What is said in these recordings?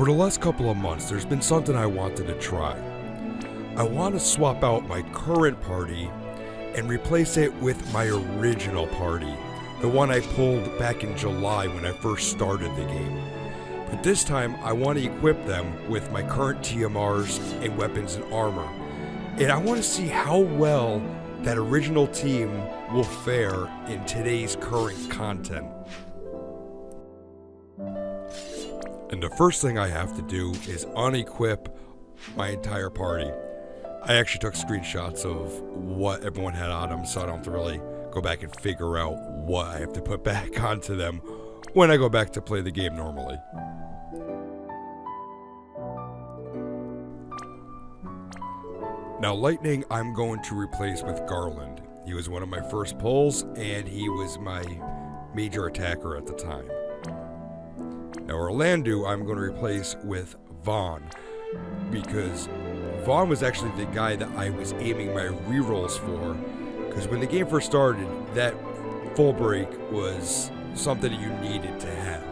For the last couple of months, there's been something I wanted to try. I want to swap out my current party and replace it with my original party, the one I pulled back in July when I first started the game. But this time, I want to equip them with my current TMRs and weapons and armor. And I want to see how well that original team will fare in today's current content. And the first thing I have to do is unequip my entire party. I actually took screenshots of what everyone had on them, so I don't have to really go back and figure out what I have to put back onto them when I go back to play the game normally. Now Lightning I'm going to replace with Garland. He was one of my first pulls and he was my major attacker at the time. Now Orlando I'm going to replace with Vaughn, because Vaughn was actually the guy that I was aiming my rerolls for, because when the game first started, that full break was something that you needed to have.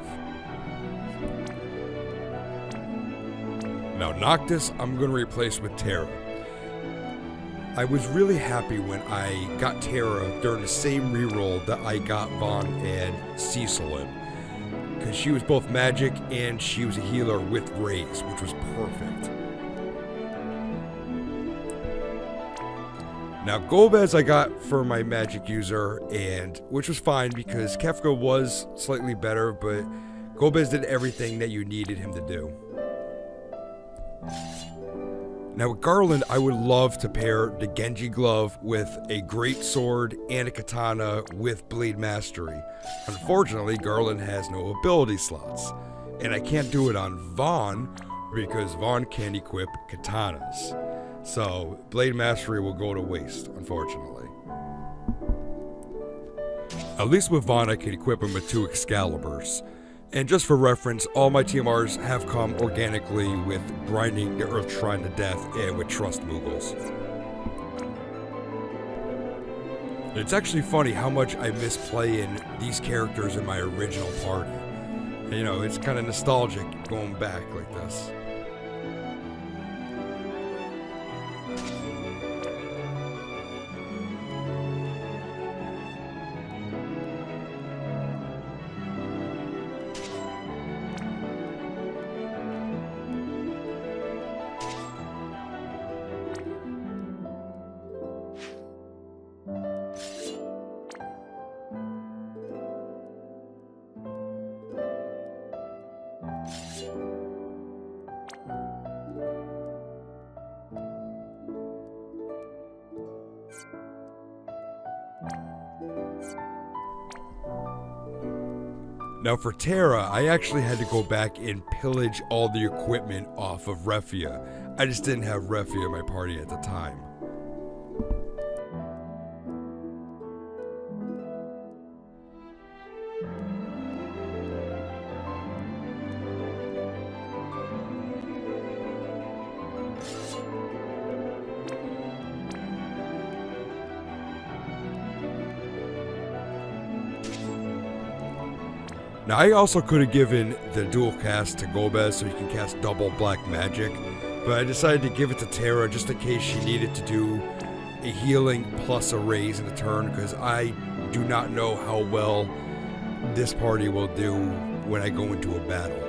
Now Noctis I'm going to replace with Terra. I was really happy when I got Terra during the same reroll that I got Vaughn and Cecil in, because she was both magic and she was a healer with raise, which was perfect. Now Golbez I got for my magic user, and which was fine because Kefka was slightly better, but Golbez did everything that you needed him to do. Now with Garland, I would love to pair the Genji glove with a great sword and a katana with blade mastery. Unfortunately, Garland has no ability slots, and I can't do it on Vaughn because Vaughn can't equip katanas. So blade mastery will go to waste, unfortunately. At least with Vaughn I can equip him with 2 Excaliburs. And just for reference, all my TMRs have come organically with grinding the Earth Shrine to death and with Trust Moogles. It's actually funny how much I miss playing these characters in my original party. You know, it's kind of nostalgic going back like this. Now for Terra, I actually had to go back and pillage all the equipment off of Refia. I just didn't have Refia in my party at the time. Now I also could have given the dual cast to Golbez so he can cast double black magic, but I decided to give it to Terra just in case she needed to do a healing plus a raise in a turn, because I do not know how well this party will do when I go into a battle.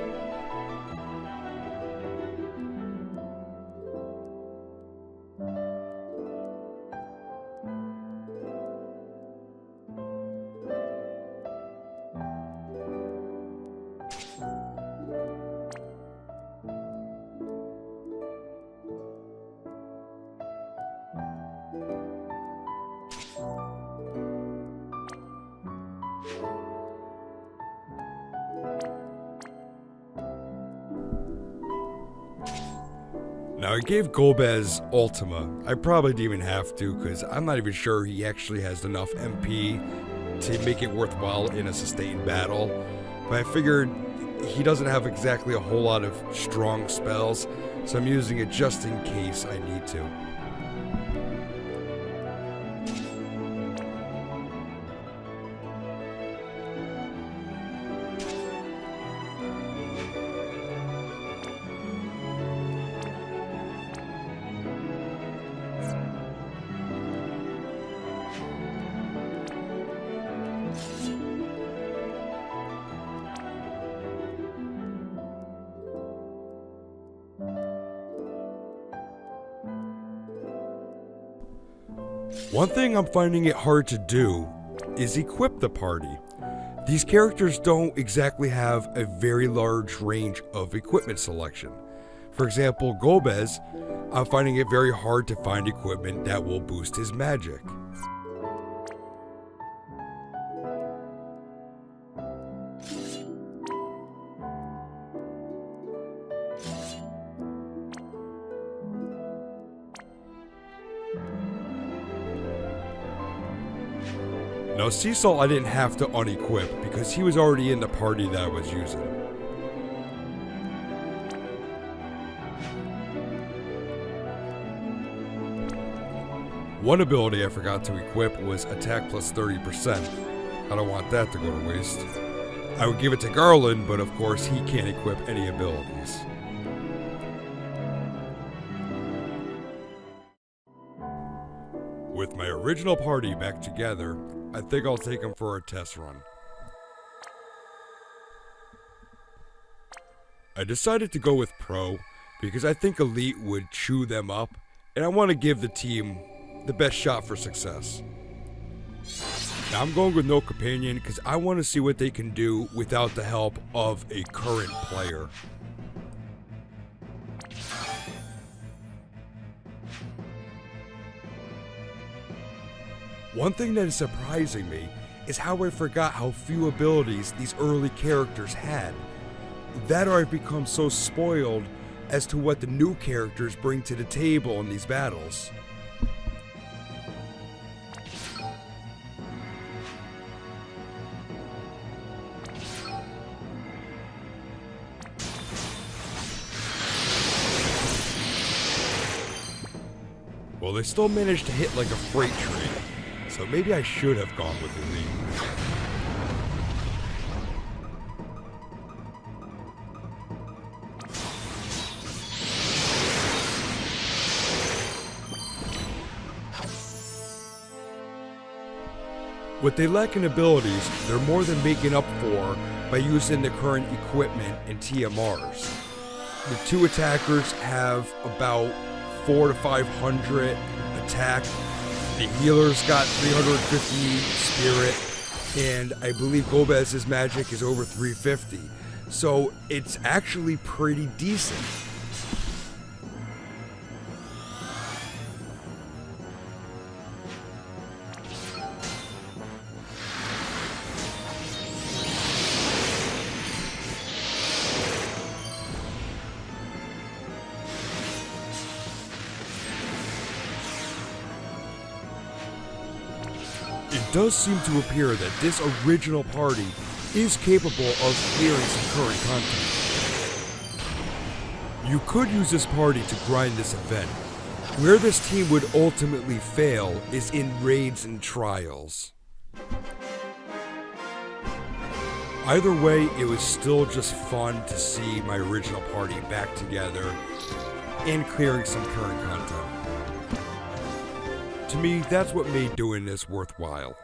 Now I gave Golbez Ultima. I probably didn't even have to, because I'm not even sure he actually has enough MP to make it worthwhile in a sustained battle. But I figured he doesn't have exactly a whole lot of strong spells, so I'm using it just in case I need to. One thing I'm finding it hard to do is equip the party. These characters don't exactly have a very large range of equipment selection. For example, Golbez, I'm finding it very hard to find equipment that will boost his magic. Now, Cecil I didn't have to unequip because he was already in the party that I was using. One ability I forgot to equip was attack plus 30%. I don't want that to go to waste. I would give it to Garland, but of course he can't equip any abilities. With my original party back together, I think I'll take them for a test run. I decided to go with Pro because I think Elite would chew them up, and I want to give the team the best shot for success. Now I'm going with no companion because I want to see what they can do without the help of a current player. One thing that is surprising me is how I forgot how few abilities these early characters had. That or I've become so spoiled as to what the new characters bring to the table in these battles. Well, they still managed to hit like a freight train. So maybe I should have gone with Elite. What they lack in abilities, they're more than making up for by using the current equipment and TMRs. The two attackers have about 400 to 500 attack. The healer's got 350 spirit, and I believe Golbez's magic is over 350. So it's actually pretty decent. It does seem to appear that this original party is capable of clearing some current content. You could use this party to grind this event. Where this team would ultimately fail is in raids and trials. Either way, it was still just fun to see my original party back together and clearing some current content. To me, that's what made doing this worthwhile.